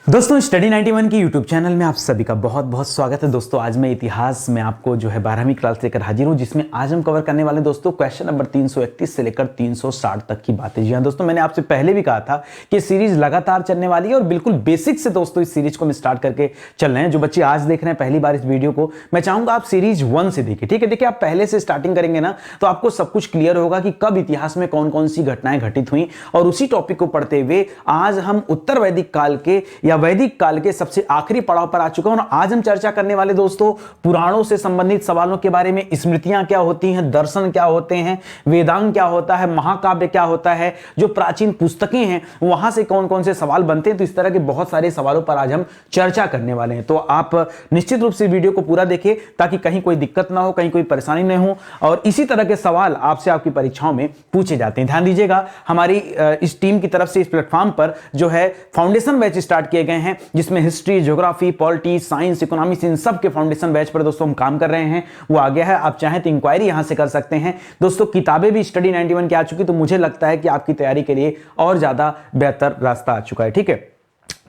दोस्तों स्टडी 91 की YouTube channel में आप सभी का बहुत बहुत स्वागत है। दोस्तों आज मैं इतिहास में आपको जो है 12वीं क्लास लेकर हाजिर हूं, जिसमें आज हम कवर करने वाले दोस्तों क्वेश्चन नंबर 331 से लेकर 360 तक की बातें। जी हां दोस्तों, मैंने आपसे पहले भी कहा था कि सीरीज लगातार चलने वाली है और बिल्कुल बेसिक से दोस्तों इस सीरीज को हम स्टार्ट करके चल रहे हैं। जो बच्चे आज देख रहे हैं पहली बार इस वीडियो को, मैं चाहूंगा आप सीरीज 1 से देखिए। ठीक है, देखिए आप पहले से स्टार्टिंग करेंगे ना तो आपको सब कुछ क्लियर होगा कि कब इतिहास में कौन कौन सी घटनाएं घटित हुई, और उसी टॉपिक को पढ़ते हुए आज हम उत्तर वैदिक काल के या वैदिक काल के सबसे आखिरी पड़ाव पर आ चुका हूं। आज हम चर्चा करने वाले दोस्तों पुराणों से संबंधित सवालों के बारे में। स्मृतियां क्या होती हैं, दर्शन क्या होते हैं, वेदांग क्या होता है, महाकाव्य क्या होता है, जो प्राचीन पुस्तकें हैं वहां से कौन कौन से सवाल बनते हैं। तो इस तरह के बहुत सारे सवालों पर आज हम चर्चा करने वाले हैं। तो आप निश्चित रूप से वीडियो को पूरा देखें ताकि कहीं कोई दिक्कत ना हो, कहीं कोई परेशानी नहीं हो। और इसी तरह के सवाल आपसे आपकी परीक्षाओं में पूछे जाते हैं। ध्यान दीजिएगा, हमारी इस टीम की तरफ से इस प्लेटफॉर्म पर जो है फाउंडेशन बैच स्टार्ट किए गए हैं, जिसमें history, geography, polity, science, economics, इन सब के फाउंडेशन बैच पर दोस्तों हम काम कर रहे हैं। वो आ गया है, आप चाहें तो इंक्वायरी यहां से कर सकते हैं। दोस्तों किताबें भी स्टडी 91 की आ चुकी, तो मुझे लगता है कि आपकी तैयारी के लिए और ज्यादा बेहतर रास्ता आ चुका है। ठीक है,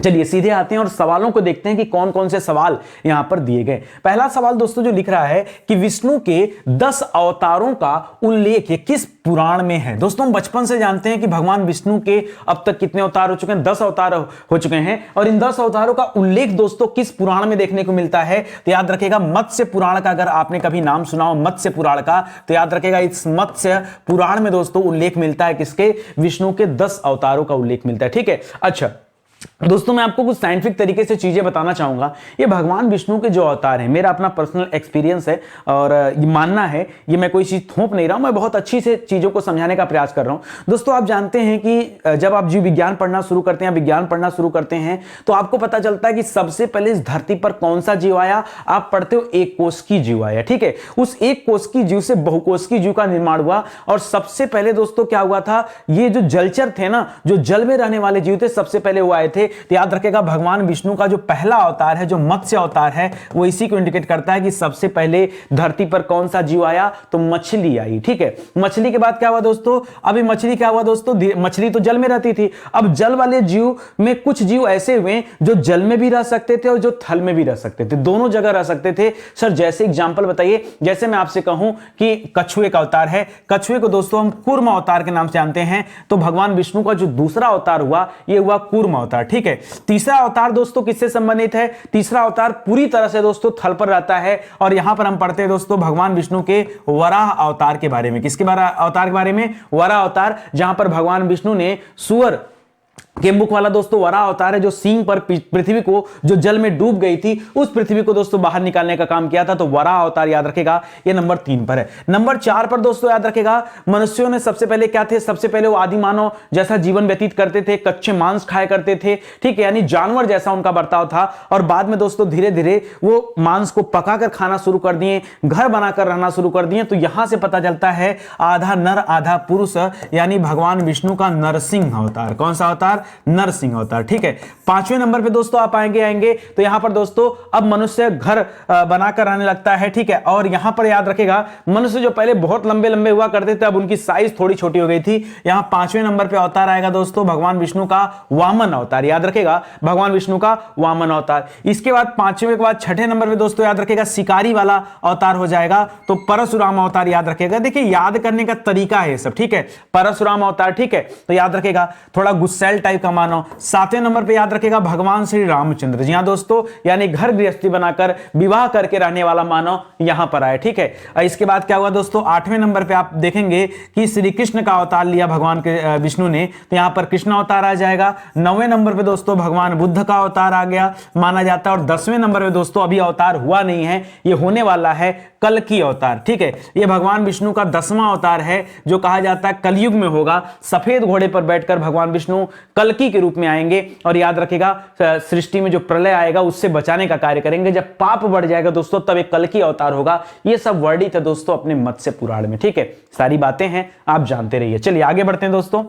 चलिए सीधे आते हैं और सवालों को देखते हैं कि कौन कौन से सवाल यहां पर दिए गए। पहला सवाल दोस्तों जो लिख रहा है कि विष्णु के 10 अवतारों का उल्लेख किस पुराण में है। दोस्तों हम बचपन से जानते हैं कि भगवान विष्णु के अब तक कितने अवतार हो चुके हैं, 10 अवतार हो चुके हैं। और इन 10 अवतारों का उल्लेख दोस्तों किस पुराण में देखने को मिलता है, तो याद रखेगा मत्स्य पुराण का। अगर आपने कभी नाम सुना हो मत्स्य पुराण का, तो याद रखेगा इस मत्स्य पुराण में दोस्तों उल्लेख मिलता है किसके, विष्णु के 10 अवतारों का उल्लेख मिलता है। ठीक है, अच्छा दोस्तों मैं आपको कुछ साइंटिफिक तरीके से चीजें बताना चाहूंगा। ये भगवान विष्णु के जो अवतार हैं, मेरा अपना पर्सनल एक्सपीरियंस है और ये मानना है, ये मैं कोई चीज थोप नहीं रहा हूं, मैं बहुत अच्छी से चीजों को समझाने का प्रयास कर रहा हूं। दोस्तों आप जानते हैं कि जब आप जीव विज्ञान पढ़ना शुरू करते हैं, विज्ञान पढ़ना शुरू करते हैं, तो आपको पता चलता है कि सबसे पहले इस धरती पर कौन सा जीव आया। आप पढ़ते हो एक कोशिकीय जीव आया। ठीक है, उस एक कोशिकीय जीव से बहुकोशिकीय जीव का निर्माण हुआ। और सबसे पहले दोस्तों क्या हुआ था, ये जो जलचर थे ना, जो जल में रहने वाले जीव थे, सबसे पहले वो आए थे। तो याद रखेगा भगवान विष्णु का जो पहला अवतार है, जो मत्स्य अवतार है, वो इसी को इंडिकेट करता है कि सबसे पहले धरती पर कौन सा जीव आया, तो मछली आई। ठीक है, मछली के बाद क्या हुआ दोस्तों, अभी मछली क्या हुआ दोस्तों, मछली तो जल में रहती थी। अब जल वाले जीव में कुछ जीव ऐसे हुए जो जल में भी रह सकते थे और जो थल में भी रह सकते थे, दोनों जगह रह सकते थे। सर जैसे एग्जांपल बताइए, जैसे मैं आपसे कहूं कि कछुए का अवतार है, कछुए को दोस्तों हम कूर्म अवतार के नाम से जानते हैं। तो भगवान विष्णु का जो दूसरा अवतार हुआ, ये हुआ कूर्म अवतार। ठीक है, तीसरा अवतार दोस्तों किससे संबंधित है, तीसरा अवतार पूरी तरह से दोस्तों थल पर रहता है। और यहां पर हम पढ़ते हैं दोस्तों भगवान विष्णु के वराह अवतार के बारे में। किसके अवतार के बारे में, वराह अवतार, जहां पर भगवान विष्णु ने सुअर के मुख वाला दोस्तों वराह अवतार है, जो सींग पर पृथ्वी को, जो जल में डूब गई थी, उस पृथ्वी को दोस्तों बाहर निकालने का काम किया था। तो वराह अवतार याद रखेगा, ये नंबर 3 पर है। नंबर 4 पर दोस्तों याद रखेगा, मनुष्यों ने सबसे पहले क्या थे, सबसे पहले वो आदि मानव जैसा जीवन व्यतीत करते थे, कच्चे मांस खाया करते थे। ठीक है, यानी जानवर जैसा उनका बर्ताव था। और बाद में दोस्तों धीरे धीरे वो मांस को पकाकर खाना शुरू कर दिए, घर बनाकर रहना शुरू कर दिए। तो यहां से पता चलता है आधा नर आधा पुरुष, यानी भगवान विष्णु का नरसिंह अवतार। कौन सा अवतार, नरसिंह अवतार। ठीक है, 5वें नंबर पे दोस्तों आप आएंगे तो यहां पर दोस्तों अब मनुष्य घर बनाकर रहने लगता है। ठीक है, और यहां पर याद रखेगा मनुष्य जो पहले बहुत लंबे लंबे हुआ करते थे, अब उनकी साइज थोड़ी छोटी हो गई थी। यहां 5वें नंबर पे अवतार आएगा दोस्तों भगवान विष्णु का वामन अवतार। याद रखेगा भगवान विष्णु का वामन अवतार। इसके बाद 5वें के बाद 6ठे नंबर पे दोस्तों याद रखेगा शिकारी वाला अवतार हो जाएगा, तो परशुराम अवतार याद रखेगा। देखिए याद करने का तरीका है सब। ठीक है, परशुराम अवतार। ठीक है, तो याद रखेगा थोड़ा गुस्सैल टाइप का मानो। 7वें नंबर पे याद रखेगा भगवान श्री रामचंद्र। जी हां दोस्तों, यानी घर गृहस्थी बनाकर विवाह करके रहने वाला मानव यहां पर आए। ठीक है, इसके बाद क्या हुआ दोस्तों, 8वें नंबर पे आप देखेंगे कि श्री कृष्ण का अवतार लिया भगवान के विष्णु ने, तो यहां पर कृष्ण अवतार आ जाएगा। 9वें नंबर पे दोस्तों भगवान बुद्ध का अवतार आ गया माना जाता है। और 10वें नंबर पे दोस्तों अभी अवतार हुआ नहीं है, ये होने वाला है कल्कि अवतार। ठीक है, ये भगवान विष्णु का 10वां अवतार है, जो कहा जाता है कलयुग में होगा। सफेद घोड़े पर बैठकर भगवान विष्णु कल्कि के रूप में आएंगे। और याद रखेगा सृष्टि में जो प्रलय आएगा उससे बचाने का कार्य करेंगे। जब पाप बढ़ जाएगा दोस्तों तब एक कल्कि अवतार होगा। ये सब वर्णित है दोस्तों अपने मत्स्य पुराण में। ठीक है, सारी बातें हैं, आप जानते रहिए। चलिए आगे बढ़ते हैं दोस्तों।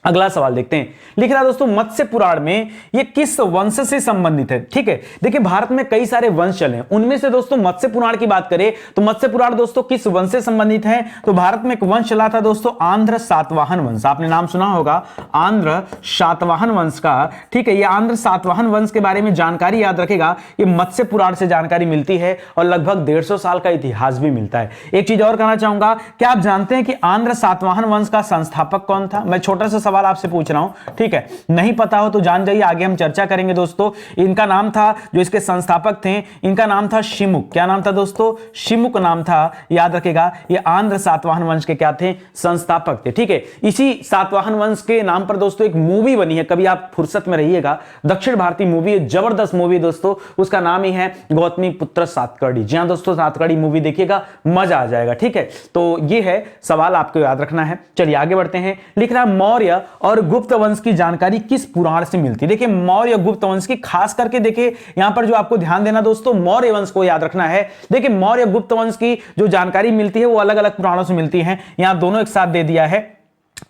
अगला सवाल देखते हैं। लिख रहा है दोस्तों मत्स्य पुराण में ये किस वंश से संबंधित है। ठीक है, देखिए भारत में कई सारे वंश चले हैं, उनमें से दोस्तों मत्स्य पुराण की बात करें तो मत्स्य पुराण दोस्तों किस वंश से संबंधित है। तो भारत में एक वंश चला था दोस्तों आंध्र सातवाहन वंश, आपने नाम सुना होगा आंध्र सातवाहन वंश का। ठीक है, ये आंध्र सातवाहन वंश के बारे में जानकारी याद रखेगा, ये मत्स्य पुराण से जानकारी मिलती है और लगभग 150 साल का इतिहास भी मिलता है। एक चीज और कहना चाहूंगा, क्या आप जानते हैं कि आंध्र सातवाहन वंश का संस्थापक कौन था। मैं छोटा सा सवाल आपसे पूछ रहा हूं, ठीक है, नहीं पता हो तो जान जाइए, आगे हम चर्चा करेंगे दोस्तों। इनका नाम था, जो इसके संस्थापक थे, इनका नाम था शिमुक। क्या नाम था दोस्तों, शिमुक नाम था, याद रखेगा। ये आंध्र सातवाहन वंश के क्या थे, संस्थापक थे। ठीक है, इसी सातवाहन वंश के नाम पर दोस्तों एक मूवी बनी है, कभी आप फुर्सत में रहिएगा, दक्षिण भारतीय मूवी है, जबरदस्त मूवी दोस्तों, उसका नाम ही है गौतमी पुत्र सातकर्णी। जी हां दोस्तों, सातकर्णी मूवी देखिएगा, मजा आ जाएगा। ठीक है, तो ये है सवाल, आपको याद रखना है। चलिए आगे बढ़ते हैं। लिख रहा है मौर्य और गुप्त वंश की जानकारी किस पुराण से मिलती है। देखिए मौर्य गुप्त वंश की खास करके देखिए यहां पर जो आपको ध्यान देना दोस्तों, मौर्य वंश को याद रखना है। देखिए मौर्य गुप्त वंश की जो जानकारी मिलती है वो अलग अलग पुराणों से मिलती है, यहां दोनों एक साथ दे दिया है।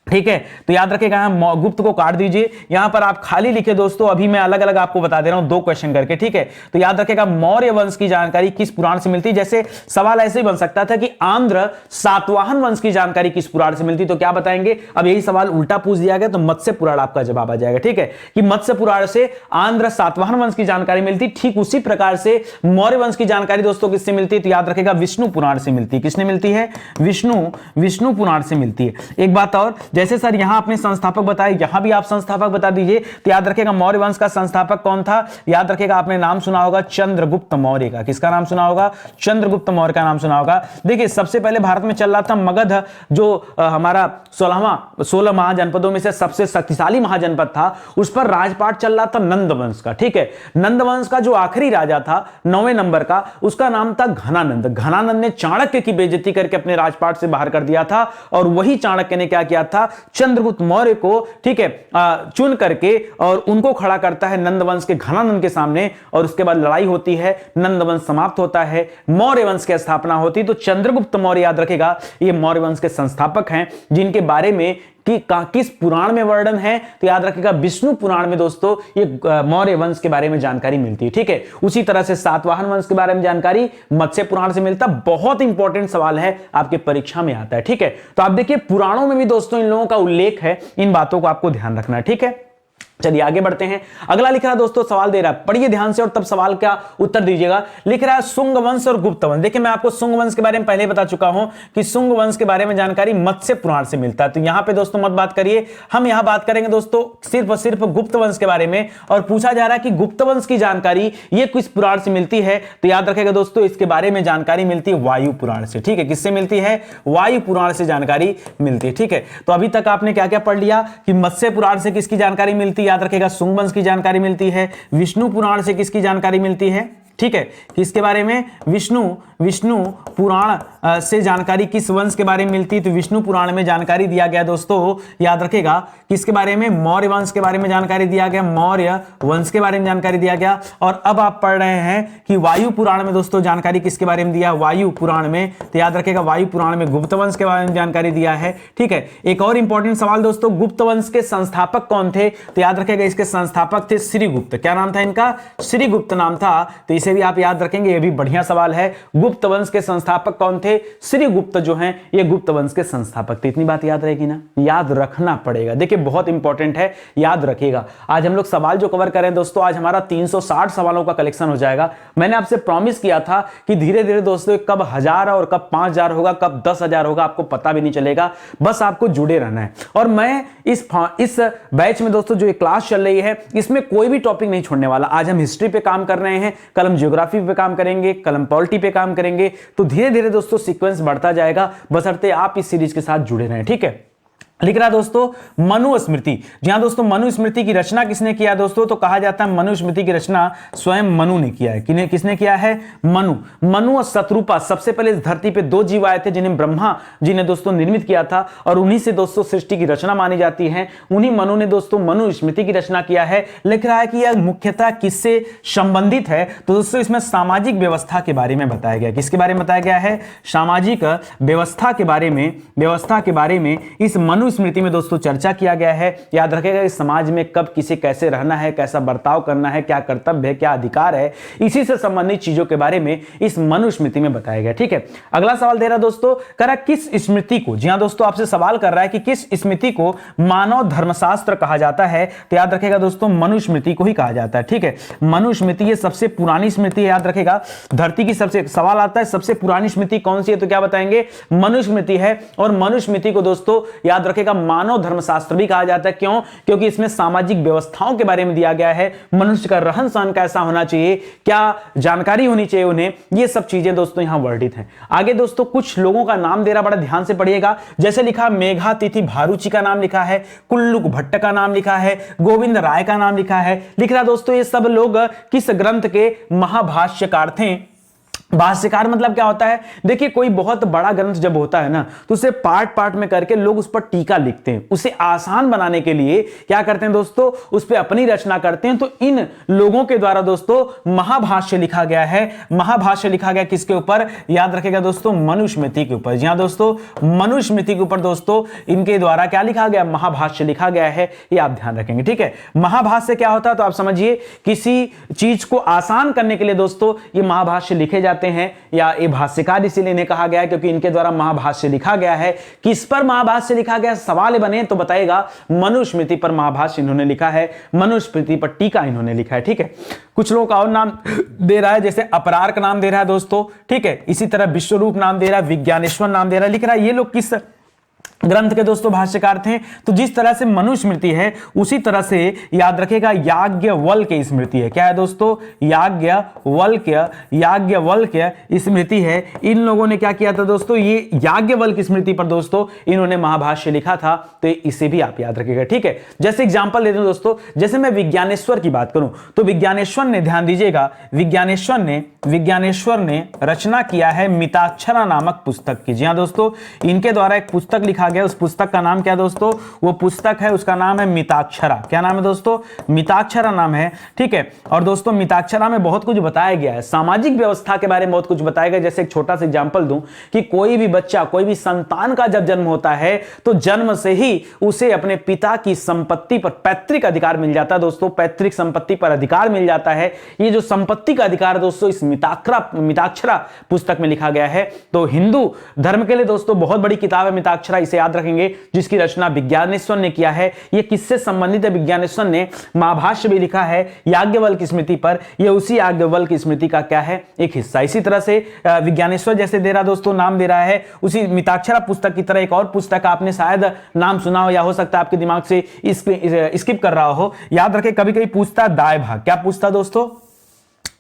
ठीक है, तो याद रखेगा, गुप्त को काट दीजिए, यहां पर आप खाली लिखे दोस्तों, अभी मैं अलग अलग आपको बता दे रहा हूं 2 क्वेश्चन करके। ठीक है, तो याद रखेगा मौर्य वंश की जानकारी किस पुराण से मिलती है। जैसे सवाल ऐसे ही बन सकता था कि आंध्र सातवाहन वंश की जानकारी किस पुराण से मिलती, तो क्या बताएंगे। अब यही सवाल उल्टा पूछ दिया गया तो मत्स्य पुराण आपका जवाब आ जाएगा। ठीक है, कि मत्स्य पुराण से आंध्र सातवाहन वंश की जानकारी मिलती, ठीक उसी प्रकार से मौर्य वंश की जानकारी दोस्तों किससे मिलती है, तो याद रखेगा विष्णु पुराण से मिलती है। किसने मिलती है, विष्णु पुराण से मिलती है। एक बात और, जैसे सर यहां आपने संस्थापक बताया, यहां भी आप संस्थापक बता दीजिए, तो याद रखेगा मौर्य वंश का संस्थापक कौन था। याद रखेगा, आपने नाम सुना होगा चंद्रगुप्त मौर्य का। किसका नाम सुना होगा, चंद्रगुप्त मौर्य का नाम सुना होगा। देखिए सबसे पहले भारत में चल रहा था मगध, जो हमारा 16 महाजनपदों में से सबसे शक्तिशाली महाजनपद था, उस पर राजपाट चल रहा था नंद वंश का। ठीक है, नंद वंश का जो आखिरी राजा था 9वें नंबर का, उसका नाम था घनानंद। घनानंद ने चाणक्य की बेइज्जती करके अपने राजपाट से बाहर कर दिया था, और वही चाणक्य ने क्या किया था, चंद्रगुप्त मौर्य को, ठीक है, चुन करके और उनको खड़ा करता है नंद वंश के घनानंद के सामने, और उसके बाद लड़ाई होती है, नंद वंश समाप्त होता है, मौर्य वंश की स्थापना होती है। तो चंद्रगुप्त मौर्य याद रखेगा, ये मौर्य वंश के संस्थापक हैं, जिनके बारे में किस पुराण में वर्णन है, तो याद रखिएगा विष्णु पुराण में दोस्तों ये मौर्य वंश के बारे में जानकारी मिलती है। ठीक है, उसी तरह से सातवाहन वंश के बारे में जानकारी मत्स्य पुराण से मिलता। बहुत इंपॉर्टेंट सवाल है, आपके परीक्षा में आता है। ठीक है, तो आप देखिए पुराणों में भी दोस्तों इन लोगों का उल्लेख है, इन बातों को आपको ध्यान रखना है। ठीक है, चलिए आगे बढ़ते हैं। अगला लिख रहा है दोस्तों, सवाल दे रहा है, पढ़िए ध्यान से और तब सवाल का उत्तर दीजिएगा। लिख रहा है शुंग वंश और गुप्त वंश। देखिए मैं आपको शुंग वंश के बारे में पहले बता चुका हूं कि शुंग वंश के बारे में जानकारी मत्स्य पुराण से मिलता है, तो यहां पे दोस्तों मत बात करिए, हम यहां बात करेंगे दोस्तों सिर्फ और सिर्फ गुप्त वंश के बारे में। और पूछा जा रहा है कि गुप्त वंश की जानकारी ये किस पुराण से मिलती है, तो याद रखेगा दोस्तों इसके बारे में जानकारी मिलती है वायु पुराण से। ठीक है, किससे मिलती है, वायु पुराण से जानकारी मिलती है। ठीक है, तो अभी तक आपने क्या क्या पढ़ लिया कि मत्स्य पुराण से किसकी जानकारी मिलती है, याद रखेगा शुंग वंश की जानकारी मिलती है। विष्णु पुराण से किसकी जानकारी मिलती है, ठीक है, किसके बारे में, विष्णु पुराण से जानकारी किस वंश के बारे में मिलती है, तो विष्णु पुराण में जानकारी दिया गया दोस्तों, याद रखेगा किसके बारे में, मौर्य वंश के बारे में जानकारी दिया गया, मौर्य वंश के बारे में जानकारी दिया गया। और अब आप पढ़ रहे हैं कि वायु पुराण में दोस्तों जानकारी किसके बारे में दिया, वायु पुराण में, तो याद रखेगा वायु पुराण में गुप्त वंश के बारे में जानकारी दिया है। ठीक है, एक और इंपॉर्टेंट सवाल दोस्तों, गुप्त वंश के संस्थापक कौन थे, तो याद रखेगा इसके संस्थापक थे श्रीगुप्त। क्या नाम था इनका, श्रीगुप्त नाम था, तो इसे भी आप याद रखेंगे, यह भी बढ़िया सवाल है। गुप्त वंश के संस्थापक कौन थे, श्रीगुप्त जो हैं ये गुप्त वंश के संस्थापक थे। इतनी बात याद रहेगी ना, याद रखना पड़ेगा, देखिए बहुत इंपॉर्टेंट है, याद रखिएगा। आज हम लोग सवाल जो कवर करें दोस्तों, आज हमारा 360 सवालों का कलेक्शन हो जाएगा। मैंने आपसे प्रॉमिस किया था कि धीरे धीरे दोस्तों कब 1000 और कब 5000 होगा, कब 10,000 होगा, आपको पता भी नहीं चलेगा, बस आपको जुड़े रहना है। और मैं इस बैच में दोस्तों जो ये क्लास चल रही है, इसमें कोई भी टॉपिक नहीं छोड़ने वाला। आज हम हिस्ट्री पे काम कर रहे हैं, कल हम ज्योग्राफी पे काम करेंगे, कल हम पॉलिटी पे काम करेंगे, तो धीरे धीरे दोस्तों सीक्वेंस बढ़ता जाएगा, बशर्ते आप इस सीरीज के साथ जुड़े रहें। ठीक है, लिख रहा दोस्तों मनुस्मृति। जी हां दोस्तों, मनुस्मृति की रचना किसने किया दोस्तों, तो कहा जाता है मनुस्मृति की रचना स्वयं मनु ने किया है। किसने किया है, मनु और शत्रुपा। सबसे पहले इस धरती पे 2 जीव आए थे जिन्हें ब्रह्मा जी ने दोस्तों निर्मित किया था, और उन्हीं से दोस्तों सृष्टि की रचना मानी जाती है। उन्हीं मनु ने दोस्तों मनुस्मृति की रचना किया है। लिख रहा है कि यह मुख्यतः किससे संबंधित है, तो दोस्तों इसमें सामाजिक व्यवस्था के बारे में बताया गया। किसके बारे में बताया गया है, सामाजिक व्यवस्था के बारे में इस मनु मनुस्मृति में दोस्तों चर्चा किया गया है। याद रखेगा कि समाज में कब किसे कैसे रहना है, कैसा बर्ताव करना है, क्या कर्तव्य है, क्या अधिकार है, इसी से संबंधित चीजों के बारे में इस मनुस्मृति में बताया गया। ठीक है, अगला सवाल दे रहा दोस्तों, कह रहा किस स्मृति को, जी हां दोस्तों आपसे सवाल कर रहा है कि किस स्मृति को मानव धर्मशास्त्र कहा जाता है। तो याद रखेगा दोस्तों मनुस्मृति को ही कहा जाता है। ठीक है, मनुस्मृति ये सबसे पुरानी स्मृति है। याद रखेगा धरती की सबसे सवाल आता है सबसे पुरानी स्मृति कौन सी है, तो क्या बताएंगे, मनुस्मृति है। और मनुस्मृति को दोस्तों याद रखेगा मानव धर्मशास्त्र भी कहा जाता है। क्यों? क्योंकि इसमें सामाजिक व्यवस्थाओं के बारे में दिया गया है, मनुष्य का रहन सहन कैसा होना चाहिए, क्या जानकारी होनी चाहिए उन्हें, ये सब चीजें दोस्तों यहां वर्णित हैं। आगे दोस्तों कुछ लोगों का नाम दे रहा, बड़ा ध्यान से पढ़िएगा। जैसे लिखा मेघातिथि भारूची का नाम लिखा है, कुल्लुक भट्ट का नाम लिखा है, गोविंद राय का नाम लिखा है। लिख रहा दोस्तों ये सब लोग किस ग्रंथ के महाभाष्यकार थे। भाष्यकार मतलब क्या होता है, देखिए कोई बहुत बड़ा ग्रंथ जब होता है ना तो उसे पार्ट पार्ट में करके लोग उस पर टीका लिखते हैं, उसे आसान बनाने के लिए क्या करते हैं दोस्तों, उस पर अपनी रचना करते हैं। तो इन लोगों के द्वारा दोस्तों महाभाष्य लिखा गया है। महाभाष्य लिखा गया किसके ऊपर, याद रखेगा दोस्तों मनुस्मृति के ऊपर। जी हां दोस्तों मनुस्मृति के ऊपर दोस्तों इनके द्वारा क्या लिखा गया, महाभाष्य लिखा गया है, ये आप ध्यान रखेंगे। ठीक है, महाभाष्य क्या होता है तो आप समझिए किसी चीज को आसान करने के लिए दोस्तों ये महाभाष्य लिखे जाते हैं, या ये भाष्यकार इसीलिए इन्हें कहा गया है क्योंकि इनके द्वारा महाभाष्य लिखा गया है। किस पर महाभाष्य लिखा गया, सवाल बने तो बताएगा मनुस्मृति पर महाभाष्य इन्होंने लिखा है, मनुस्मृति पर टीका इन्होंने लिखा है। ठीक है, कुछ लोगों का और नाम दे रहा है, जैसे अपरार का नाम दे रहा है दोस्तों। ठीक है, इसी तरह विश्वरूप नाम दे रहा है, विज्ञानेश्वर नाम दे रहा है। लिख रहा है ये लोग किस ग्रंथ के दोस्तों भाष्यकार थे। तो जिस तरह से मनुस्मृति है उसी तरह से याद रखेगा याज्ञवल्क्य स्मृति है। क्या है दोस्तों, याज्ञवल्क्य स्मृति है। इन लोगों ने क्या किया था दोस्तों, ये याज्ञवल्क्य स्मृति पर दोस्तों इन्होंने महाभाष्य लिखा था, तो इसे भी आप याद रखिएगा। ठीक है, जैसे एग्जांपल देते हैं दोस्तों, जैसे मैं विज्ञानेश्वर की बात करूं तो विज्ञानेश्वर ने, ध्यान दीजिएगा, विज्ञानेश्वर ने रचना किया है मिताक्षरा नामक पुस्तक की। जी हां दोस्तों इनके द्वारा एक पुस्तक लिखा गया, उस पुस्तक का नाम क्या दोस्तों, वो पुस्तक है उसका नाम है मिताक्षरा। क्या नाम है दोस्तों, मिताक्षरा नाम है। ठीक है, और दोस्तों मिताक्षरा में बहुत कुछ बताया गया है, सामाजिक व्यवस्था के बारे में बहुत कुछ बताया गया। जैसे एक छोटा सा एग्जांपल दूं कि कोई भी बच्चा, कोई भी संतान का जब जन्म होता है तो जन्म से ही उसे अपने पिता की संपत्ति पर पैतृक अधिकार मिल जाता है दोस्तों, पैतृक संपत्ति पर अधिकार मिल जाता है। ये जो संपत्ति का अधिकार दोस्तों इस मिताक्षरा पुस्तक में लिखा गया है। तो हिंदू धर्म के लिए दोस्तों बहुत बड़ी किताब है मिताक्षरा, इसे याद रखेंगे, जिसकी रचना विज्ञानेश्वर ने किया है। यह किससे संबंधित है, विज्ञानेश्वर ने महाभाष्य भी लिखा है याज्ञवल्क्य स्मृति पर, यह उसी याज्ञवल्क्य स्मृति का क्या है, एक हिस्सा। इसी तरह से विज्ञानेश्वर जैसे दे रहा दोस्तों नाम दे रहा है, उसी मिताक्षरा पुस्तक की तरह एक और पुस्तक आपने शायद नाम सुना हो या हो सकता है आपके दिमाग से स्किप कर रहा हो। याद रखें कभी कभी पूछता है दाय भाग, क्या पूछता दोस्तों,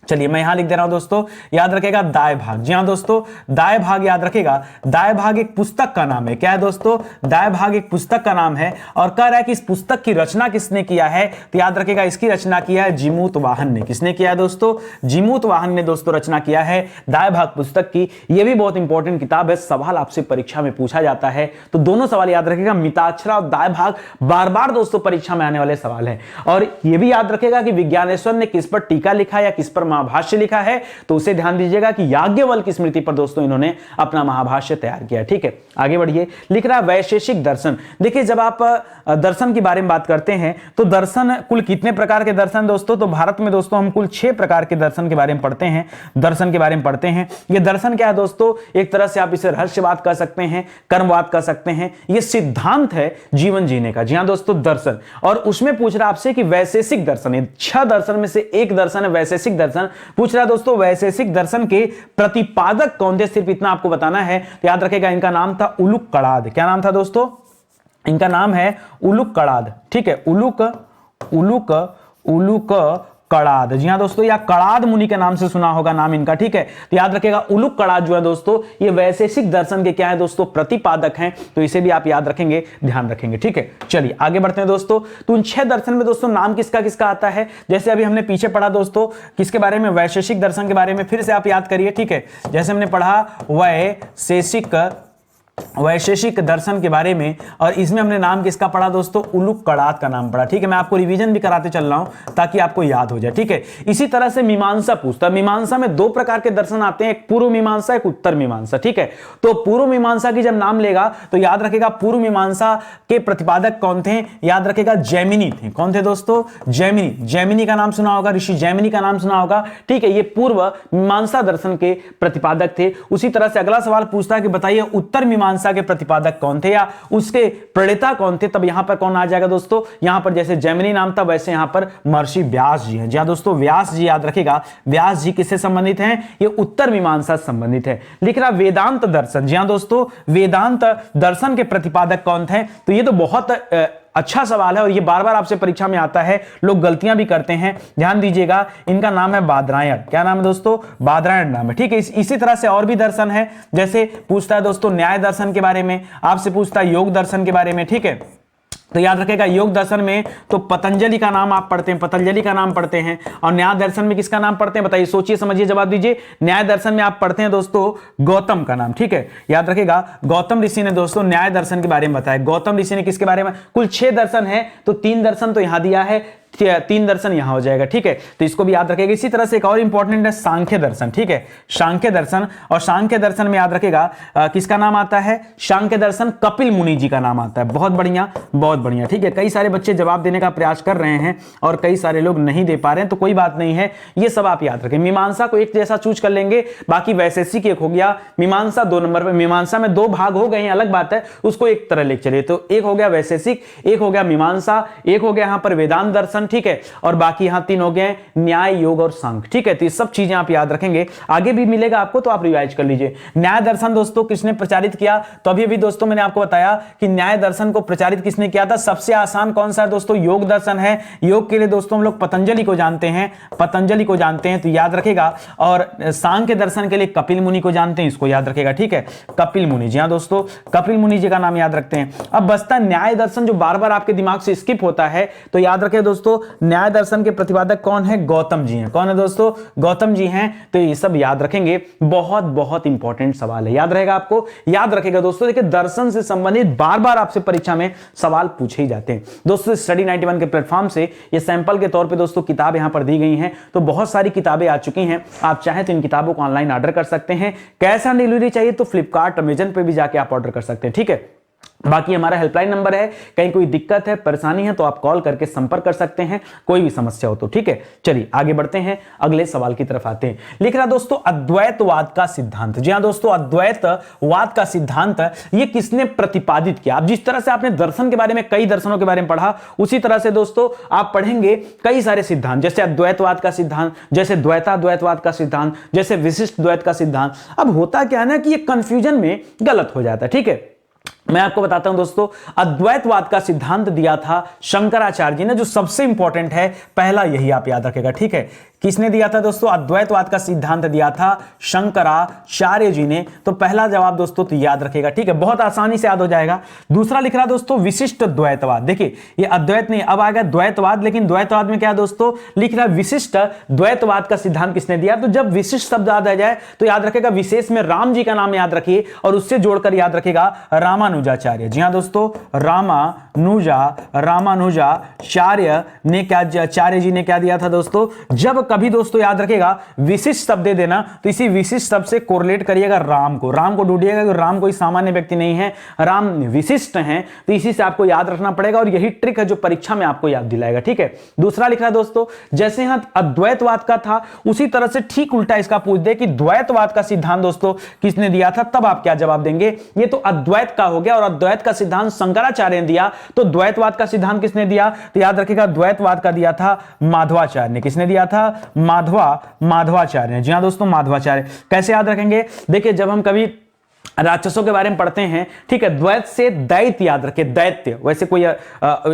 चलिए मैं यहां लिख दे रहा हूं दोस्तों, याद रखेगा दाय भाग। जी हां दोस्तों दाय भाग याद रखेगा, दाय भाग एक पुस्तक का नाम है। क्या है दोस्तों, दाय भाग एक पुस्तक का नाम है। और कह रहा है कि इस पुस्तक की रचना किसने किया है, तो याद रखेगा इसकी रचना किया है जीमूतवाहन ने। किसने किया है दोस्तों, जीमूतवाहन ने दोस्तों रचना किया है दाय भाग पुस्तक की। यह भी बहुत इंपॉर्टेंट किताब है, सवाल आपसे परीक्षा में पूछा जाता है। तो दोनों सवाल याद रखेगा, मिताक्षरा और दाय भाग बार बार दोस्तों परीक्षा में आने वाले सवाल है। और यह भी याद रखेगा कि विज्ञानेश्वर ने किस पर टीका लिखा या किस पर महाभाष्य लिखा है, तो उसे ध्यान दीजिएगा कि याज्ञवल्क्य स्मृति पर दोस्तों इन्होंने अपना महाभाष्य तैयार किया। ठीक है, आगे बढ़िए। लिख रहा वैशेषिक दर्शन। देखिए जब आप दर्शन की बारे में बात करते हैं तो दर्शन कुल कितने प्रकार के दर्शन दोस्तों, तो भारत में दोस्तों हम कुल 6 प्रकार के दर्शन के बारे में पढ़ते हैं, दर्शन के बारे में पढ़ते हैं। ये दर्शन क्या है दोस्तों, एक तरह से आप इसे रहस्यवाद कह सकते हैं, कर्मवाद कह सकते हैं, ये सिद्धांत है जीवन जीने का। जी हां दोस्तों दर्शन, और उसमें पूछ रहा आपसे कि वैशेषिक दर्शन है, 6 दर्शन में से एक दर्शन है वैशेषिक दर्शन। पूछ रहा दोस्तों वैशेषिक दर्शन के प्रतिपादक कौन थे, सिर्फ इतना आपको बताना है। तो याद रखेगा इनका नाम था उलुक कड़ाद। क्या नाम था दोस्तों, इनका नाम है उलुक कड़ाद। ठीक है, उलुक कड़ाद। जी हां दोस्तों, या कड़ाद मुनि के नाम से सुना होगा नाम इनका। ठीक है, तो याद रखेगा उलुक कड़ाद जो है दोस्तों ये वैशेषिक दर्शन के क्या है दोस्तों, प्रतिपादक हैं। तो इसे भी आप याद रखेंगे, ध्यान रखेंगे। ठीक है, चलिए आगे बढ़ते हैं दोस्तों। तो उन 6 दर्शन में दोस्तों नाम किसका किसका आता है, जैसे अभी हमने पीछे पढ़ा दोस्तों किसके बारे में, वैशेषिक दर्शन के बारे में, फिर से आप याद करिए। ठीक है, जैसे हमने पढ़ा वैशेषिक वैशेषिक दर्शन के बारे में, और इसमें हमने नाम किसका पढ़ा दोस्तों, उलूकड़ात का नाम पढ़ा। ठीक है, मैं आपको रिवीजन भी कराते चल रहा हूं ताकि आपको याद हो जाए। ठीक है, इसी तरह से मीमांसा पूछता है। मीमांसा में दो प्रकार के दर्शन आते हैं, एक पूर्व मीमांसा, एक उत्तर मीमांसा। ठीक है, तो पूर्व मीमांसा की जब नाम लेगा तो याद रखेगा पूर्व मीमांसा के प्रतिपादक कौन थे, याद रखेगा जैमिनी थे। कौन थे दोस्तों, जैमिनी। जैमिनी का नाम सुना होगा, ऋषि जैमिनी का नाम सुना होगा। ठीक है, ये पूर्व मीमांसा दर्शन के प्रतिपादक थे। उसी तरह से अगला सवाल पूछता है कि बताइए उत्तर मीमांसा के प्रतिपादक कौन थे या उसके प्रणेता कौन थे। तब यहां पर कौन आ जाएगा दोस्तों, यहां पर जैसे जैमिनी नाम था वैसे यहां पर महर्षि व्यास जी हैं। जी हां दोस्तों, व्यास जी, याद रखेगा व्यास जी किससे संबंधित हैं, ये उत्तर मीमांसा से संबंधित है। लिख रहा वेदांत दर्शन। जी हां दोस्तों, वेदांत दर्शन के प्रतिपादक कौन थे, तो ये तो बहुत अच्छा सवाल है और ये बार बार आपसे परीक्षा में आता है, लोग गलतियां भी करते हैं, ध्यान दीजिएगा। इनका नाम है बादरायण। क्या नाम है दोस्तों, बादरायण नाम है। ठीक है, इसी तरह से और भी दर्शन है, जैसे पूछता है दोस्तों न्याय दर्शन के बारे में, आपसे पूछता है योग दर्शन के बारे में। ठीक है, तो याद रखेगा योग दर्शन में तो पतंजलि का नाम आप पढ़ते हैं, पतंजलि का नाम पढ़ते हैं। और न्याय दर्शन में किसका नाम पढ़ते हैं, बताइए, सोचिए समझिए जवाब दीजिए। न्याय दर्शन में आप पढ़ते हैं दोस्तों गौतम का नाम। ठीक है, याद रखेगा गौतम ऋषि ने दोस्तों न्याय दर्शन के बारे में बताया। गौतम ऋषि ने किसके बारे में, कुल 6 दर्शन है तो 3 दर्शन तो यहां दिया है, 3 दर्शन यहां हो जाएगा। ठीक है, तो इसको भी याद रखेगा। इसी तरह से एक और इंपॉर्टेंट है सांख्य दर्शन। ठीक है, सांख्य दर्शन, और सांख्य दर्शन में याद रखेगा किसका नाम आता है, सांख्य दर्शन कपिल मुनि जी का नाम आता है। बहुत बढ़िया, बहुत बढ़िया। ठीक है, कई सारे बच्चे जवाब देने का प्रयास कर रहे हैं और कई सारे लोग नहीं दे पा रहे हैं, तो कोई बात नहीं है, ये सब आप याद रखें। मीमांसा को एक जैसा चूज कर लेंगे, बाकी वैशेषिक एक हो गया, मीमांसा 2 नंबर पर। मीमांसा में 2 भाग हो गए हैं, अलग बात है, उसको एक तरह ले चलिए। तो एक हो गया वैशेषिक, एक हो गया मीमांसा, एक हो गया यहां पर वेदांत दर्शन। ठीक है, और बाकी यहां 3 हो गए न्याय, योग और सांख्य। ठीक है, तो ये सब चीजें आप याद रखेंगे, आगे भी मिलेगा आपको, तो आप रिवाइज कर लीजिए। न्याय दर्शन दोस्तों किसने प्रचारित किया, तो अभी दोस्तों मैंने आपको बताया कि न्याय दर्शन को प्रचारित किसने किया था। सबसे आसान कौन सा है दोस्तों, योग दर्शन है। योग के लिए दोस्तों हम लोग पतंजलि को जानते हैं, पतंजलि को जानते हैं, तो याद रखेगा। और सांख्य दर्शन के लिए कपिल मुनि को जानते हैं, इसको याद रखेगा। ठीक है, कपिल मुनि। जी हां दोस्तों, कपिल मुनि जी का नाम याद रखते हैं। अब बचता न्याय दर्शन, जो बार बार आपके दिमाग से स्किप होता है, तो याद रखें दोस्तों न्याय दर्शन के प्रतिपादक कौन है, गौतम जी हैं। कौन है दोस्तों, गौतम जी हैं। तो ये सब याद रखेंगे, बहुत बहुत इंपॉर्टेंट सवाल है, याद रहेगा आपको, याद रखेगा दोस्तों। देखिए दर्शन से संबंधित बार बार आपसे परीक्षा में सवाल पूछे ही जाते हैं दोस्तों। स्टडी 91 के प्लेटफॉर्म से ये सैंपल के तौर पे दोस्तों किताब यहां पर दी गई हैं, तो बहुत सारी किताबें आ चुकी हैं। आप चाहें तो इन किताबों को ऑनलाइन ऑर्डर कर सकते हैं। कैश ऑन डिलीवरी चाहिए तो फ्लिपकार्ट, अमेजन पे भी जाके आप ऑर्डर कर सकते हैं। ठीक है, बाकी हमारा हेल्पलाइन नंबर है, कहीं कोई दिक्कत है, परेशानी है तो आप कॉल करके संपर्क कर सकते हैं, कोई भी समस्या हो तो। ठीक है, चलिए आगे बढ़ते हैं, अगले सवाल की तरफ आते हैं। लिख रहा दोस्तों अद्वैतवाद का सिद्धांत। जी हां दोस्तों, अद्वैतवाद का सिद्धांत ये किसने प्रतिपादित किया। अब जिस तरह से आपने दर्शन के बारे में, कई दर्शनों के बारे में पढ़ा, उसी तरह से दोस्तों आप पढ़ेंगे कई सारे सिद्धांत, जैसे अद्वैतवाद का सिद्धांत, जैसे द्वैताद्वैतवाद का सिद्धांत, जैसे विशिष्ट द्वैत का सिद्धांत। अब होता क्या है ना कि ये कंफ्यूजन में गलत हो जाता है। ठीक है, मैं आपको बताता हूं दोस्तों, अद्वैतवाद का सिद्धांत दिया था शंकराचार्य जी ने, जो सबसे इंपॉर्टेंट है, पहला यही आप याद रखेगा। ठीक है, किसने दिया था दोस्तों, अद्वैतवाद का सिद्धांत दिया था शंकराचार्य जी ने। तो पहला जवाब दोस्तों तो याद रखेगा। ठीक है, बहुत आसानी से याद हो जाएगा। दूसरा लिख रहा दोस्तों विशिष्ट द्वैतवाद। देखिए ये अद्वैत नहीं, अब आएगा द्वैतवाद, लेकिन द्वैतवाद में क्या दोस्तों लिख रहा विशिष्ट द्वैतवाद का सिद्धांत किसने दिया। तो जब विशिष्ट शब्द याद आ जाए तो याद रखेगा विशेष में राम जी का नाम याद रखिए और उससे जोड़कर याद रखेगा रामानुजाचार्य। जी हां दोस्तों, रामानुजाचार्य ने क्या, आचार्य जी ने क्या दिया था दोस्तों। जब कभी दोस्तों याद रखेगा विशिष्ट शब्द दे देना तो इसी विशिष्ट शब्द से कोरिलेट करिएगा राम को, राम को ढूंढिएगा कि राम कोई सामान्य व्यक्ति नहीं है, राम विशिष्ट हैं, तो इसी से आपको याद रखना पड़ेगा और यही ट्रिक है जो परीक्षा में आपको याद दिलाएगा। ठीक है, दूसरा लिख रहा दोस्तों, जैसे यहां अद्वैतवाद का था उसी तरह से ठीक उल्टा इसका पूछ दे कि द्वैतवाद का सिद्धांत दोस्तों किसने दिया था, तब आप क्या जवाब देंगे। ये तो अद्वैत का हो गया और अद्वैत का सिद्धांत शंकराचार्य ने दिया, तो द्वैतवाद का सिद्धांत किसने दिया, तो याद रखिएगा द्वैतवाद का दिया था माधवाचार्य ने। किसने दिया था, माधवाचार्य ने। जी हां दोस्तों, माधवाचार्य। कैसे याद रखेंगे, देखिए जब हम कभी राक्षसों के बारे में पढ़ते हैं, ठीक है, द्वैत से दैत्य याद रखे, दैत्य, वैसे कोई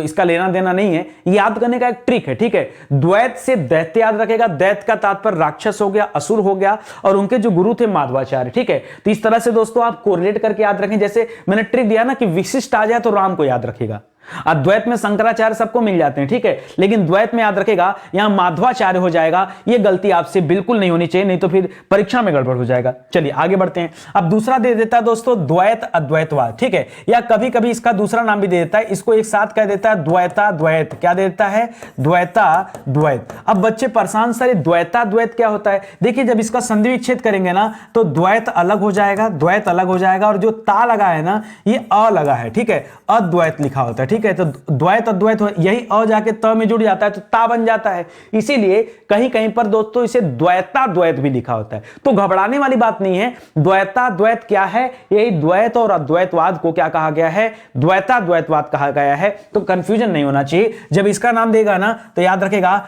इसका लेना देना नहीं है, याद करने का एक ट्रिक है। ठीक है, द्वैत से दैत्य याद रखेगा, दैत्य का तात्पर्य राक्षस हो गया, असुर हो गया, और उनके जो गुरु थे माधवाचार्य। ठीक है, तो इस तरह से दोस्तों आप कोरिलेट करके याद रखें। जैसे मैंने ट्रिक दिया ना कि विशिष्ट आ जाए तो राम को याद रखेगा, अद्वैत में शंकराचार्य सबको मिल जाते हैं, ठीक है, लेकिन द्वैत में याद रखेगा यहां माधवाचार्य हो जाएगा। यह गलती आपसे बिल्कुल नहीं होनी चाहिए, नहीं तो फिर परीक्षा में गड़बड़ हो जाएगा। चलिए आगे बढ़ते हैं। अब दूसरा दे देता है दोस्तों द्वैत अद्वैतवाद, ठीक है, या कभी कभी इसका दूसरा नाम भी दे देता है, इसको एक साथ कह देता है द्वैता द्वैत। क्या देता है? द्वैता द्वैत। अब बच्चे परेशान, सर द्वैता द्वैत क्या होता है? देखिए जब इसका संधि विच्छेद करेंगे ना तो द्वैत अलग हो जाएगा, द्वैत अलग हो जाएगा, और जो ता लगा है ना ये अ लगा है, ठीक है, अद्वैत लिखा होता है, ठीक है, तो द्वैत अद्वैत यही अ जाके त में जुड़ जाता है तो ता बन जाता है। इसीलिए कहीं कहीं पर दोस्तों इसे द्वैता द्वैत भी लिखा होता है। तो घबराने वाली बात नहीं है। द्वैता द्वैत क्या है? यही द्वैत और अद्वैतवाद को क्या कहा गया है? द्वैता द्वैतवाद कहा गया है। तो कंफ्यूजन नहीं होना चाहिए। जब इसका नाम देगा ना तो याद रखेगा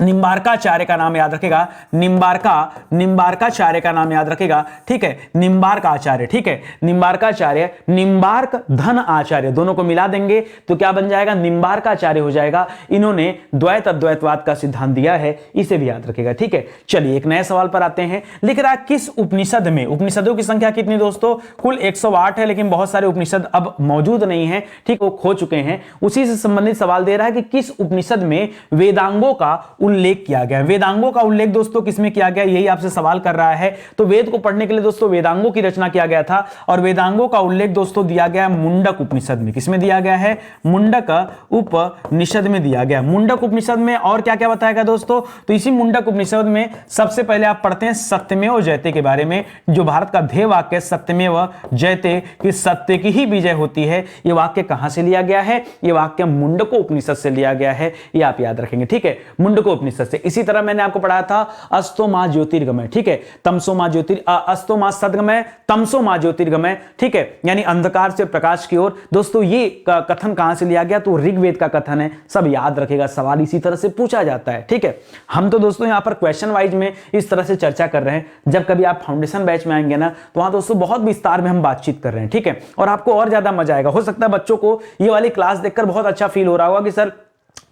निम्बार्काचार्य का नाम याद रखेगा, निम्बार्काचार्य का नाम याद रखेगा, ठीक है, निम्बार्क आचार्य, ठीक है, निम्बार्काचार्य, निम्बार्क धन आचार्य, दोनों को मिला देंगे तो क्या बन जाएगा? निम्बार्काचार्य हो जाएगा। इन्होंने द्वैत अद्वैतवाद का सिद्धांत दिया है, इसे भी याद रखेगा, ठीक है। चलिए एक नए सवाल पर आते हैं। लिख रहा है किस उपनिषद में, उपनिषदों की संख्या कितनी दोस्तों? कुल 108 है, लेकिन बहुत सारे उपनिषद अब मौजूद नहीं है, ठीक, वो खो चुके हैं। उसी से संबंधित सवाल दे रहा है कि किस उपनिषद में वेदांगों का उल्लेख किया गया है। वेदांगों का उल्लेख दोस्तों किसमें किया गया, यही आपसे सवाल कर रहा है। तो वेद को पढ़ने के लिए दोस्तों वेदांगों की रचना किया गया था, और वेदांगों का उल्लेख दोस्तों दिया गया मुंडक उपनिषद में। किसमें दिया गया है? मुंडक उपनिषद में दिया गया। मुंडक उपनिषद में और क्या क्या बताया गया दोस्तों? तो इसी मुंडक उपनिषद में सबसे पहले आप पढ़ते हैं सत्यमेव जयते के बारे में, जो भारत का ध्येय वाक्य सत्यमेव जयते, कि सत्य की ही विजय होती है। यह वाक्य कहां से लिया गया है? यह वाक्य मुंडको उपनिषद से लिया गया है, यह आप याद रखेंगे, ठीक है, मुंडको उपनिषद से। इसी तरह मैंने आपको पढ़ाया था अस्तो मा ज्योतिर्गमय, ठीक है, तमसो मा अस्तो मा सद्गमय, तमसो मा ज्योतिर्गमय, ठीक है, यानी अंधकार से प्रकाश की ओर। दोस्तों ये कथन कहां से लिया गया? तो ऋग्वेद का कथन है, सब याद रखेगा, सवाल इसी तरह से पूछा जाता है, ठीक है। हम तो दोस्तों यहां पर क्वेश्चन वाइज में इस तरह से चर्चा कर रहे हैं। जब कभी आप फाउंडेशन बैच में आएंगे ना तो वहां दोस्तों बहुत विस्तार में हम बातचीत कर रहे हैं, ठीक है, और आपको और ज्यादा मजा आएगा। हो सकता है बच्चों को ये वाली क्लास देखकर बहुत अच्छा फील हो रहा होगा कि सर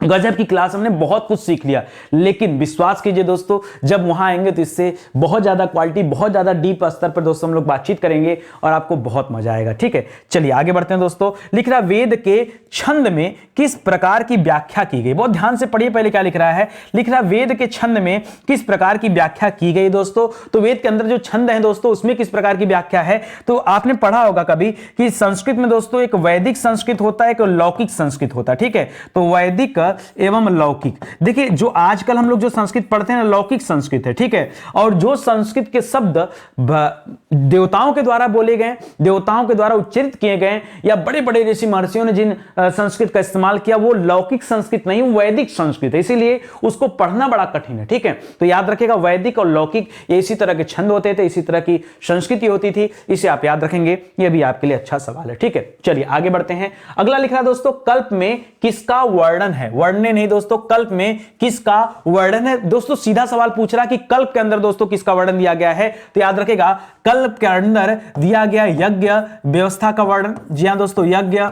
गजब की क्लास, हमने बहुत कुछ सीख लिया, लेकिन विश्वास कीजिए दोस्तों जब वहां आएंगे तो इससे बहुत ज्यादा क्वालिटी, बहुत ज्यादा डीप स्तर पर दोस्तों हम लोग बातचीत करेंगे और आपको बहुत मजा आएगा, ठीक है। चलिए आगे बढ़ते हैं दोस्तों। लिख रहा वेद के छंद में किस प्रकार की व्याख्या की गई? बहुत ध्यान से पढ़िए पहले क्या लिख रहा है। लिख रहा वेद के छंद में किस प्रकार की व्याख्या की गई दोस्तों? तो वेद के अंदर जो छंद है दोस्तों उसमें किस प्रकार की व्याख्या है? तो आपने पढ़ा होगा कभी कि संस्कृत में दोस्तों एक वैदिक संस्कृत होता है, एक लौकिक संस्कृत होता है, ठीक है। तो वैदिक एवं लौकिक, देखिए जो आजकल हम लोग जो संस्कृत पढ़ते हैं लौकिक संस्कृत है, ठीक है, और जो संस्कृत के शब्द देवताओं के द्वारा बोले गए, देवताओं के द्वारा उच्चारित किए गए, या बड़े बड़े ऋषि महर्षियों ने जिन संस्कृत का इस्तेमाल किया वो लौकिक संस्कृत नहीं, वैदिक संस्कृत है, इसीलिए उसको पढ़ना बड़ा कठिन है, ठीक है। तो याद रखेगा वैदिक और लौकिक ये इसी तरह के छंद होते थे, इसी तरह की संस्कृति होती थी, इसे आप याद रखेंगे, ये भी आपके लिए अच्छा सवाल है, ठीक है। चलिए आगे बढ़ते हैं। अगला लिख रहा है दोस्तों कल्प में किसका वर्णन है? वर्णन नहीं दोस्तों, कल्प में किसका वर्णन है? दोस्तों सीधा सवाल पूछ रहा कि कल्प के अंदर दोस्तों किसका वर्णन दिया गया है? तो याद रखेगा कल्प के अंदर दिया गया यज्ञ व्यवस्था का वर्णन। जी हां दोस्तों, यज्ञ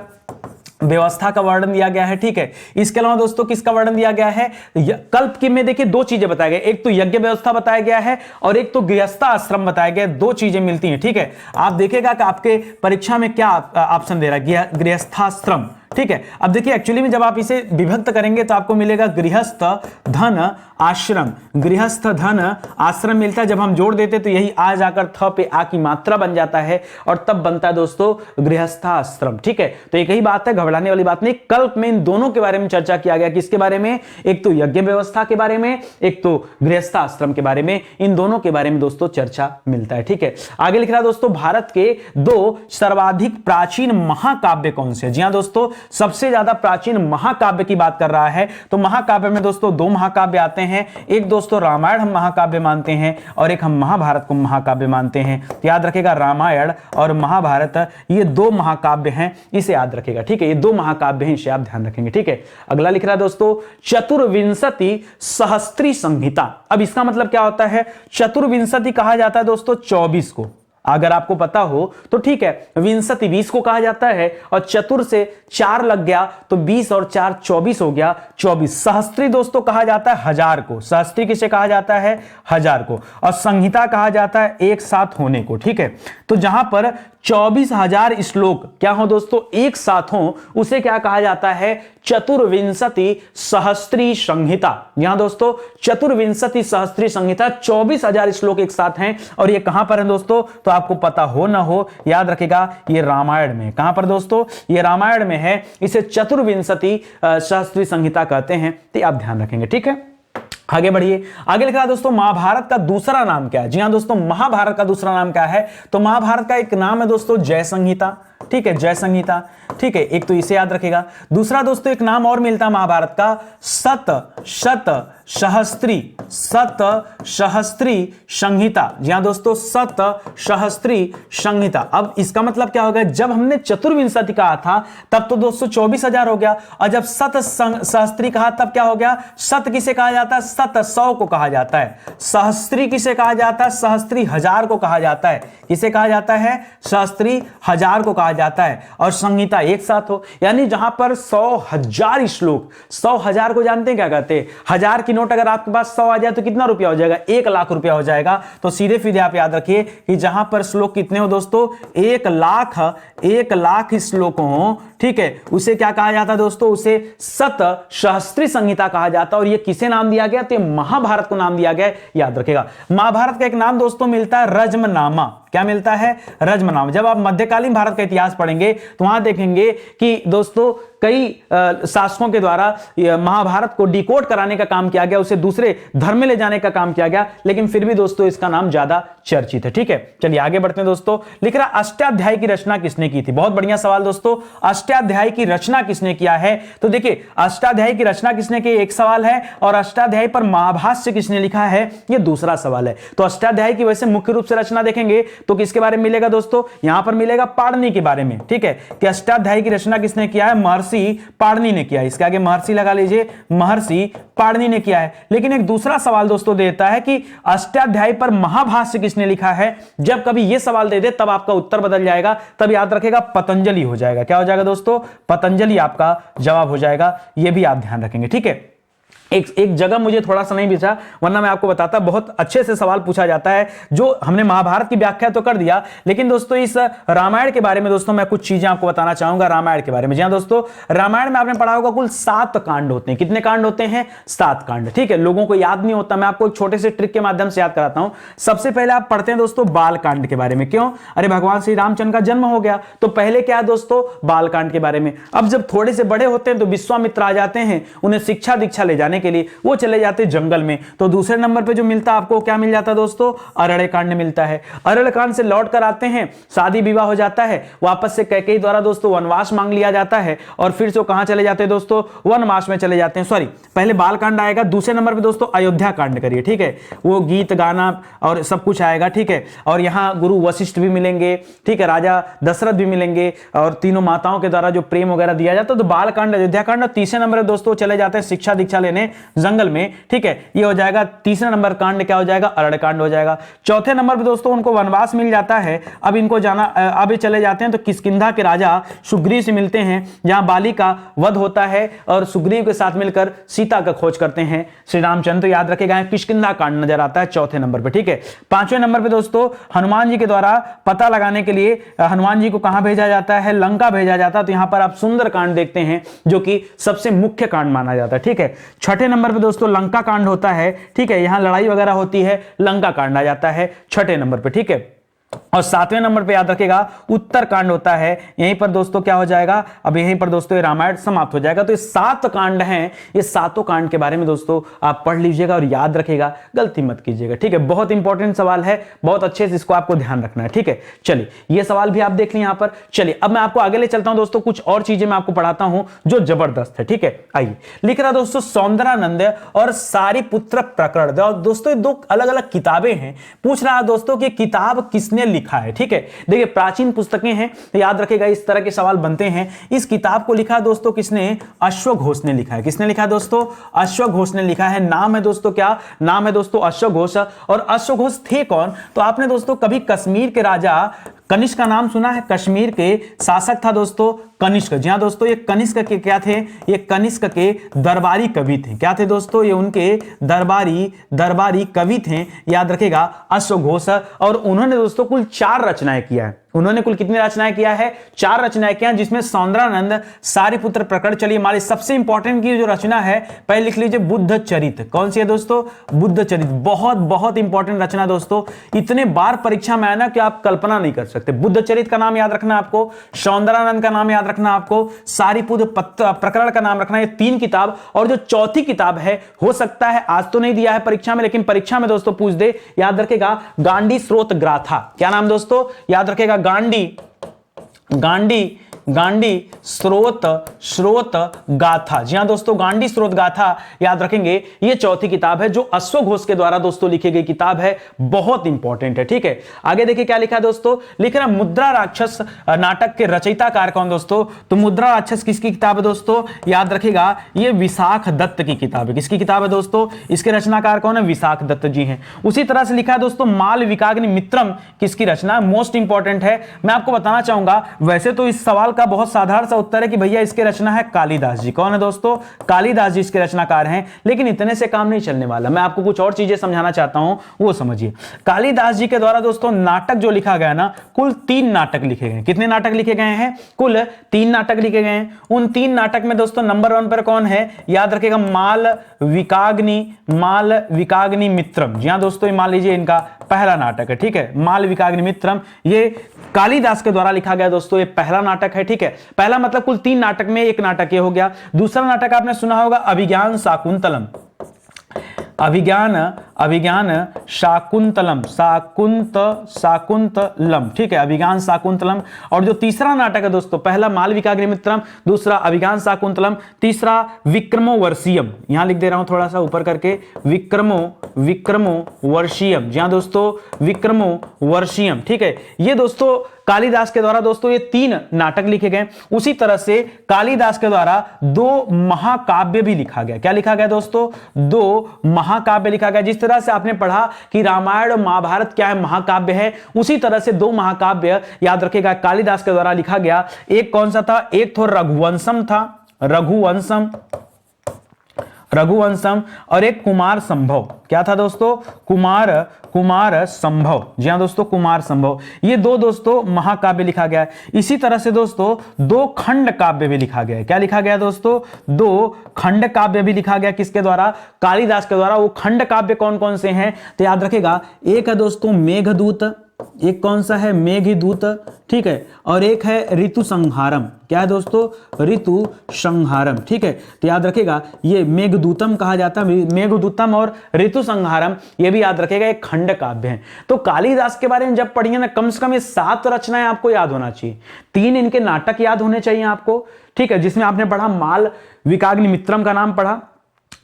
व्यवस्था का वर्णन दिया गया है, ठीक है। इसके अलावा दोस्तों किसका वर्णन दिया गया है? कल्प की में देखिए दो चीजें बताई गई, एक तो यज्ञ व्यवस्था बताया गया है और एक तो गृहस्थाश्रम बताया गया, दो चीजें मिलती हैं, ठीक है। आप देखिएगा कि आपके परीक्षा में क्या ऑप्शन दे रहा है, गृहस्थाश्रम, ठीक है। अब देखिए एक्चुअली में जब आप इसे विभक्त करेंगे तो आपको मिलेगा गृहस्थ धन आश्रम, गृहस्थ धन आश्रम मिलता है। जब हम जोड़ देते तो यही आ जाकर थ पे आ की मात्रा बन जाता है और तब बनता है दोस्तों गृहस्थाश्रम, ठीक है। तो एक ही बात है, घबराने वाली बात नहीं। कल्प में इन दोनों के बारे में चर्चा किया गया, किसके बारे में? एक तो यज्ञ व्यवस्था के बारे में, एक तो गृहस्थाश्रम के बारे में, इन दोनों के बारे में दोस्तों चर्चा मिलता है, ठीक है। आगे लिख रहा है दोस्तों भारत के दो सर्वाधिक प्राचीन महाकाव्य कौन से? जी हां दोस्तों, सबसे ज्यादा प्राचीन महाकाव्य की बात कर रहा है। तो महाकाव्य में दोस्तों दो महाकाव्य आते हैं, एक दोस्तों रामायण हम महाकाव्य मानते हैं और एक हम महाभारत को महाकाव्य मानते हैं। तो याद रखेगा रामायण और महाभारत ये दो महाकाव्य हैं, इसे याद रखेगा, ठीक है। ये दो महाकाव्य हैं, इसे आप ध्यान रखेंगे, ठीक है। अगला लिख रहा है दोस्तों चतुर्विंशति सहस्त्री संहिता। अब इसका मतलब क्या होता है? चतुर्विंशति कहा जाता है दोस्तों 24 को, अगर आपको पता हो तो ठीक है। विंशति 20 को कहा जाता है, और चतुर से 4 लग गया तो 20 और 4 24 हो गया, 24। सहस्त्री दोस्तों कहा जाता है हजार को, सहस्त्री किसे कहा जाता है? हजार को। और संहिता कहा जाता है एक साथ होने को, ठीक है। तो जहां पर 24,000 श्लोक क्या हो दोस्तों? एक साथ हो, उसे क्या कहा जाता है? चतुर्विंशति सहस्त्री संहिता। यहां दोस्तों चतुर्विंशति सहस्त्री संहिता 24,000 श्लोक एक साथ हैं, और ये कहां पर है दोस्तों? तो आपको पता हो ना हो, याद रखेगा, ये रामायण में। कहां पर दोस्तों? ये रामायण में है। इसे चतुर्विंशति सहस्त्री संहिता कहते हैं, तो आप ध्यान रखेंगे, ठीक है। आगे बढ़िए। आगे लिखा दोस्तों महाभारत का दूसरा नाम क्या है? जी हां दोस्तों, महाभारत का दूसरा नाम क्या है? तो महाभारत का एक नाम है दोस्तों जय संहिता, ठीक है, जय संहिता, ठीक है। एक तो इसे याद रखेगा। दूसरा दोस्तों एक नाम और मिलता है महाभारत का, शत सहस्त्री संहिता। जी हां दोस्तों, शत सहस्त्री संहिता। अब इसका मतलब क्या होगा? जब हमने चतुर्विंशति कहा था तब तो दोस्तों 24,000 हो गया, और जब शत सहस्त्री कहा तब क्या हो गया? शत किसे कहा जाता है? शत 100 को कहा जाता है। सहस्त्री किसे कहा जाता है? सहस्त्री 1000 को कहा जाता है। किसे कहा जाता है? सहस्त्री 1000 को कहा जाता है। और संहिता एक साथ हो, यानी जहां पर 100,000 श्लोक, 100,000 को जानते हैं क्या कहते हैं? 1000 की नोट अगर आपके पास 100 आ जाए तो कितना रुपया हो जाएगा? 1 लाख रुपया हो जाएगा। तो सीधे सीधे आप याद रखिए कि जहां पर श्लोक कितने हो दोस्तों? 1 लाख श्लोक हो, ठीक है, उसे क्या कहा जाता है दोस्तों? उसे शत सहस्त्री संहिता कहा जाता है। और ये किसे नाम दिया गया? तो महाभारत को नाम दिया गया, याद रखेगा। महाभारत का एक नाम दोस्तों मिलता है रज्मनामा। क्या मिलता है? रज्मनामा। जब आप मध्यकालीन भारत का इतिहास पढ़ेंगे तो वहां देखेंगे कि दोस्तों कई शासकों के द्वारा महाभारत को डिकोड कराने का काम किया गया, उसे दूसरे धर्म में ले जाने का काम किया गया, लेकिन फिर भी दोस्तों इसका नाम ज्यादा चर्चित है, ठीक है। चलिए आगे बढ़ते हैं दोस्तों। लिख रहा अष्टाध्यायी की रचना किसने की थी? बहुत बढ़िया सवाल दोस्तों। अष्टाध्यायी की रचना किसने किया है? तो देखिए अष्टाध्यायी की रचना किसने की, एक सवाल है, और अष्टाध्यायी पर महाभाष्य किसने लिखा है, ये दूसरा सवाल है। तो अष्टाध्यायी की वैसे मुख्य रूप से रचना देखेंगे तो किसके बारे में मिलेगा दोस्तों? यहां पर मिलेगा पाणिनि के बारे में, ठीक है, कि अष्टाध्यायी की रचना किसने किया है? महर्षि पाणिनि ने किया है। इसके आगे महर्षि लगा लीजिए, महर्षि पाणिनि ने किया है। लेकिन एक दूसरा सवाल दोस्तों देता है कि अष्टाध्यायी पर महाभाष्य किसने लिखा है? जब कभी यह सवाल दे दे तब आपका उत्तर बदल जाएगा, तब याद रखेगा पतंजलि हो जाएगा। क्या हो जाएगा दोस्तों? पतंजलि आपका जवाब हो जाएगा। यह भी आप ध्यान रखेंगे, ठीक है। एक जगह मुझे थोड़ा सा नहीं बिछा, वरना मैं आपको बताता, बहुत अच्छे से सवाल पूछा जाता है। जो हमने महाभारत की व्याख्या तो कर दिया, लेकिन दोस्तों इस रामायण के बारे में दोस्तों मैं कुछ चीजें आपको बताना चाहूंगा रामायण के बारे में। जी हां दोस्तों, रामायण में आपने पढ़ा होगा कुल 7 कांड होते हैं। कितने कांड होते हैं? 7 कांड, ठीक है। लोगों को याद नहीं होता, मैं आपको एक छोटे से ट्रिक के माध्यम से याद कराता हूं। सबसे पहले आप पढ़ते हैं दोस्तों बाल कांड के बारे में। क्यों? अरे भगवान श्री रामचंद्र का जन्म हो गया, तो पहले क्या है दोस्तों? बाल कांड के बारे में। अब जब थोड़े से बड़े होते हैं तो विश्वामित्र आ जाते हैं उन्हें शिक्षा दीक्षा ले जाने के लिए, वो चले जाते जंगल में। तो दूसरे नंबर पे जो मिलता है आपको, क्या मिल जाता है दोस्तों? अरण्य कांड मिलता है। अरण्य कांड से लौट कर आते हैं, शादी विवाह हो जाता है, वापस से कैकेयी द्वारा दोस्तों वनवास मांग लिया जाता है, और फिर से कहां चले जाते हैं दोस्तों? वनवास में चले जाते हैं। सॉरी, पहले बाल कांड आएगा, दूसरे नंबर पे दोस्तों अयोध्या कांड करिए, ठीक है। वो गीत गाना और सब कुछ आएगा, ठीक है। और यहां गुरु वशिष्ठ भी मिलेंगे, ठीक है, राजा दशरथ भी मिलेंगे, और तीनों माताओं के द्वारा जो प्रेम वगैरह दिया जाता है। तो बाल कांड, अयोध्या कांड। और तीसरे नंबर पे दोस्तों चले जाते हैं शिक्षा दीक्षा लेने जंगल में, ठीक है। ये हो जाएगा तीसरा नंबर कांड, क्या हो जाएगा? अरण्य कांड हो जाएगा। चौथे नंबर पे दोस्तों उनको वनवास मिल जाता है, अब इनको जाना, अब चले जाते हैं तो किष्किंधा के राजा सुग्रीव से मिलते हैं, जहां बाली का वध होता है, और सुग्रीव के साथ मिलकर सीता का खोज करते हैं श्री रामचंद्र। तो याद रखेगा किष्किंधा कांड नजर आता है चौथे नंबर पे, ठीक है। पांचवें नंबर पे दोस्तों हनुमान जी के द्वारा पता लगाने के लिए हनुमान जी को कहां भेजा जाता है? लंका भेजा जाता है। तो यहां पर आप सुंदर कांड देखते हैं, जो कि सबसे मुख्य कांड माना जाता है, ठीक है। छठे नंबर पे दोस्तों लंका कांड होता है, ठीक है, यहां लड़ाई वगैरह होती है, लंका कांड आ जाता है छठे नंबर पे, ठीक है। और सातवें नंबर पे याद रखेगा उत्तर कांड होता है। यहीं पर दोस्तों क्या हो जाएगा? अब यहीं पर दोस्तों ये रामायण समाप्त हो जाएगा। तो ये 7 कांड हैं, ये सातों कांड के बारे में दोस्तों आप पढ़ लीजिएगा और याद रखिएगा, गलती मत कीजिएगा, ठीक है। बहुत इंपॉर्टेंट सवाल है, बहुत अच्छे से इसको आपको ध्यान रखना है, ठीक है। चलिए ये सवाल भी आप देख लें यहां पर। चलिए अब मैं आपको आगे ले चलता हूं दोस्तों, कुछ और चीजें मैं आपको पढ़ाता हूं जो जबरदस्त है, ठीक है। आइए, लिख रहा दोस्तों सौंदरानंद और सारीपुत्र प्रकरण। दोस्तों ये 2 अलग अलग किताबें हैं। पूछ रहा दोस्तों कि किताब किसने लिखा है, ठीक है। देखिए प्राचीन पुस्तकें हैं, तो याद रखेगा इस तरह के सवाल बनते हैं। इस किताब को लिखा दोस्तों किसने? अश्वघोष ने लिखा है। किसने लिखा दोस्तों? अश्वघोष ने लिखा है। नाम है दोस्तों क्या? नाम है दोस्तों अश्वघोष। और अश्वघोष थे कौन? तो आपने दोस्तों कभी कश्मीर के राजा कनिष्क का नाम सुना है? कश्मीर के शासक था दोस्तों कनिष्क। जी हां दोस्तों, ये कनिष्क के क्या थे? ये कनिष्क के दरबारी कवि थे। क्या थे दोस्तों? ये उनके दरबारी कवि थे, याद रखेगा अश्वघोष। और उन्होंने दोस्तों कुल 4 रचनाएं किया है। उन्होंने कुल कितनी रचनाएं किया है? 4 रचनाएं किया, जिसमें सौंदरानंद, सारिपुत्र प्रकरण। चलिए हमारी सबसे इंपॉर्टेंट की जो रचना है पहले लिख लीजिए, बुद्ध चरित। कौन सी है दोस्तों? बुद्ध चरित। बहुत बहुत इंपॉर्टेंट रचना दोस्तों, इतने बार परीक्षा में आया ना कि आप कल्पना नहीं कर सकते। बुद्ध चरित का नाम याद रखना आपको, सौंदरानंद का नाम याद रखना आपको, सारिपुत्र प्रकरण का नाम रखना। ये 3 किताब। और जो चौथी किताब है, हो सकता है आज तो नहीं दिया है परीक्षा में, लेकिन परीक्षा में दोस्तों पूछ दे, याद रखेगा गांडी स्रोत ग्राथा। क्या नाम दोस्तों? याद रखेगा गांडी स्रोत गाथा। जी हां दोस्तों, गांडी स्रोत गाथा याद रखेंगे। ये चौथी किताब है जो अश्वघोष के द्वारा दोस्तों लिखी गई किताब है, बहुत इंपॉर्टेंट है, ठीक है। आगे देखिए क्या लिखा है दोस्तों, लिख रहा मुद्रा राक्षस नाटक के रचयिताकार कौन दोस्तों? तो मुद्रा राक्षस किसकी किताब है दोस्तों? याद रखेगा ये विशाख दत्त की किताब है। किसकी किताब है दोस्तों? इसके रचनाकार कौन है? विशाख दत्त जी हैं। उसी तरह से लिखा है दोस्तों मालविकाग्नि मित्रम किसकी रचना? मोस्ट इंपॉर्टेंट है। मैं आपको बताना चाहूंगा, वैसे तो इस सवाल का बहुत साधारण सा उत्तर है कि भैया इसके रचना है कालिदास जी। कौन है दोस्तों? कालिदास जी इसके रचनाकार हैं। लेकिन इतने से काम नहीं चलने वाला, मैं आपको कुछ और चीजें समझाना चाहता हूं, वो समझिए। कालिदास जी के द्वारा दोस्तों नाटक जो लिखा गया ना, कुल 3 नाटक लिखे गए। कितने नाटक लिखे गए हैं? कुल 3 नाटक लिखे गए हैं। उन 3 नाटक में दोस्तों नंबर 1 पर कौन है? याद रखेगा मालविकाग्नि मित्रम। जी हां दोस्तों, ये मान लीजिए इनका पहला नाटक है, ठीक है, मालविकाग्नि मित्रम। ये कालिदास के द्वारा लिखा गया दोस्तों, ये पहला नाटक है, ठीक है। पहला मतलब कुल 3 नाटक में एक नाटक ये हो गया। दूसरा नाटक आपने सुना होगा अभिज्ञान शाकुंतलम। अभिज्ञान शाकुंतलम, ठीक है, अभिज्ञान शाकुंतलम। और जो तीसरा नाटक है दोस्तों, पहला मालविकाग्निमित्रम, दूसरा अभिज्ञान शाकुंतलम, तीसरा विक्रमोर्वशीयम। यहां लिख दे रहा हूं थोड़ा सा ऊपर करके, विक्रमोर्वशीयम। जी हां दोस्तों, विक्रमोर्वशीयम, ठीक है। ये दोस्तों कालिदास के द्वारा दोस्तों ये 3 नाटक लिखे गए। उसी तरह से कालिदास के द्वारा 2 महाकाव्य भी लिखा गया। क्या लिखा गया दोस्तों? 2 महाकाव्य लिखा गया। जिस तरह से आपने पढ़ा कि रामायण और महाभारत क्या है? महाकाव्य है। उसी तरह से 2 महाकाव्य याद रखेगा कालिदास के द्वारा लिखा गया। एक कौन सा था? एक तो रघुवंशम था, रघुवंशम, और एक कुमार संभव। क्या था दोस्तों? कुमार संभव। जी हां दोस्तों, कुमार संभव। ये 2 दोस्तों महाकाव्य लिखा गया है। इसी तरह से दोस्तों 2 खंड काव्य भी लिखा गया है। क्या लिखा गया दोस्तों? 2 खंड काव्य भी लिखा गया। किसके द्वारा? कालिदास के द्वारा। वो खंड काव्य कौन कौन से हैं? तो याद रखेगा, एक है दोस्तों मेघदूत, एक कौन सा है? मेघदूत, ठीक है, और एक है ऋतु संहारम। क्या है दोस्तों? ऋतु संहारम, ठीक है। तो याद रखेगा ये मेघदूतम कहा जाता है। मेघदूतम और ऋतु संहारम ये भी याद रखेगा, एक खंड काव्य है। तो कालिदास के बारे में जब पढ़िए ना, कम से कम ये 7 रचनाएं आपको याद होना चाहिए। 3 इनके नाटक याद होने चाहिए आपको, ठीक है, जिसमें आपने पढ़ा मालविकाग्निमित्रम का नाम पढ़ा,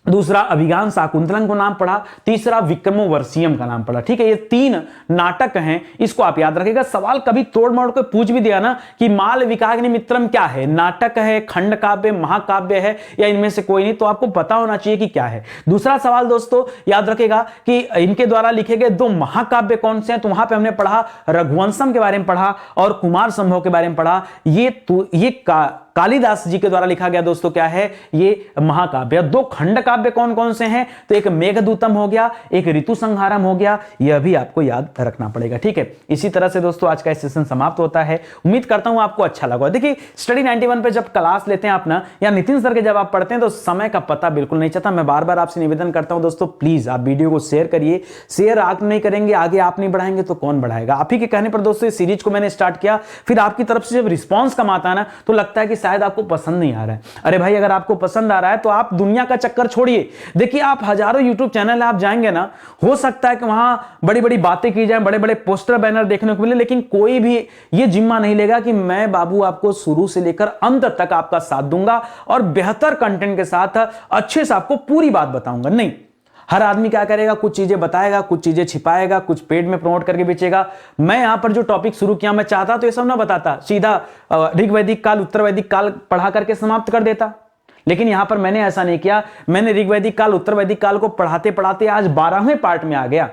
दूसरा अभिज्ञान शाकुंतलम को नाम पढ़ा, तीसरा विक्रमोर्वशीयम का नाम पढ़ा, ठीक है। ये 3 नाटक हैं, इसको आप याद रखिएगा। सवाल कभी तोड़ मोड़ के पूछ भी दिया ना कि मालविकाग्निमित्रम क्या है? नाटक है, खंड काव्य, महाकाव्य है, या इनमें से कोई नहीं, तो आपको पता होना चाहिए कि क्या है। दूसरा सवाल दोस्तों याद रखेगा कि इनके द्वारा लिखे गए 2 महाकाव्य कौन से हैं? तो वहां पर हमने पढ़ा रघुवंशम के बारे में पढ़ा और कुमार संभव के बारे में पढ़ा। ये कालिदास जी के द्वारा लिखा गया दोस्तों क्या है? ये महाकाव्य। 2 खंड काव्य कौन कौन से हैं? तो एक मेघदूतम हो गया, एक ऋतु संहारम हो गया। यह भी आपको याद रखना पड़ेगा, ठीक है। इसी तरह से दोस्तों आज का सेशन समाप्त होता है। उम्मीद करता हूं आपको अच्छा लगा। देखिए स्टडी 91 पे जब क्लास लेते हैं आप ना, या नितिन सर के जब आप पढ़ते हैं, तो समय का पता बिल्कुल नहीं चलता। मैं बार बार आपसे निवेदन करता हूं दोस्तों, प्लीज आप वीडियो को शेयर करिए। शेयर आप नहीं करेंगे, आगे आप नहीं बढ़ाएंगे तो कौन बढ़ाएगा? आप ही के कहने पर दोस्तों इस सीरीज को मैंने स्टार्ट किया, फिर आपकी तरफ से जब रिस्पॉन्स कम आता है ना, तो लगता है कि शायद आपको पसंद नहीं आ रहा है। अरे भाई, अगर आपको पसंद आ रहा है तो आप दुनिया का चक्कर छोड़िए। देखिए आप हजारों यूट्यूब चैनल आप जाएंगे ना, हो सकता है कि वहां बड़ी बड़ी बातें की जाए, बड़े बड़े पोस्टर बैनर देखने को मिले, लेकिन कोई भी ये जिम्मा नहीं लेगा कि मैं बाबू आपको शुरू से लेकर अंत तक आपका साथ दूंगा और बेहतर कंटेंट के साथ अच्छे से आपको पूरी बात बताऊंगा। नहीं, हर आदमी क्या करेगा, कुछ चीजें बताएगा, कुछ चीजें छिपाएगा, कुछ पेड में प्रमोट करके बेचेगा। मैं यहां पर जो टॉपिक शुरू किया, मैं चाहता तो ये सब ना बताता, सीधा ऋग वैदिक काल उत्तर वैदिक काल पढ़ा करके समाप्त कर देता, लेकिन यहां पर मैंने ऐसा नहीं किया। मैंने ऋग वैदिक काल उत्तर वैदिक काल को पढ़ाते पढ़ाते आज 12वें पार्ट में आ गया।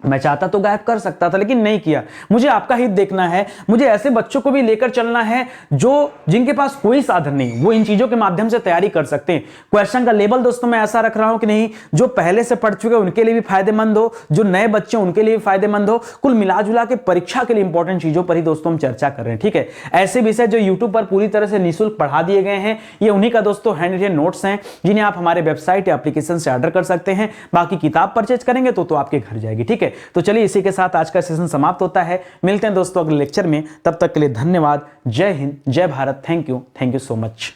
मैं चाहता तो गायब कर सकता था, लेकिन नहीं किया। मुझे आपका हित देखना है, मुझे ऐसे बच्चों को भी लेकर चलना है जो जिनके पास कोई साधन नहीं, वो इन चीजों के माध्यम से तैयारी कर सकते हैं। क्वेश्चन का लेवल दोस्तों मैं ऐसा रख रहा हूं कि नहीं, जो पहले से पढ़ चुके उनके लिए भी फायदेमंद हो, जो नए बच्चे उनके लिए भी फायदेमंद हो। कुल मिलाजुला के परीक्षा के लिए इंपॉर्टेंट चीजों पर ही दोस्तों हम चर्चा कर रहे हैं, ठीक है। ऐसे विषय जो यूट्यूब पर पूरी तरह से निःशुल्क पढ़ा दिए गए हैं, ये उन्हीं का दोस्तों हैंड रिटन नोट्स हैं, जिन्हें आप हमारे वेबसाइट या एप्लीकेशन से ऑर्डर कर सकते हैं। बाकी किताब परचेज करेंगे तो आपके घर जाएगी, ठीक है। तो चलिए इसी के साथ आज का सेशन समाप्त होता है। मिलते हैं दोस्तों अगले लेक्चर में, तब तक के लिए धन्यवाद। जय हिंद, जय Bharat. Thank you so much.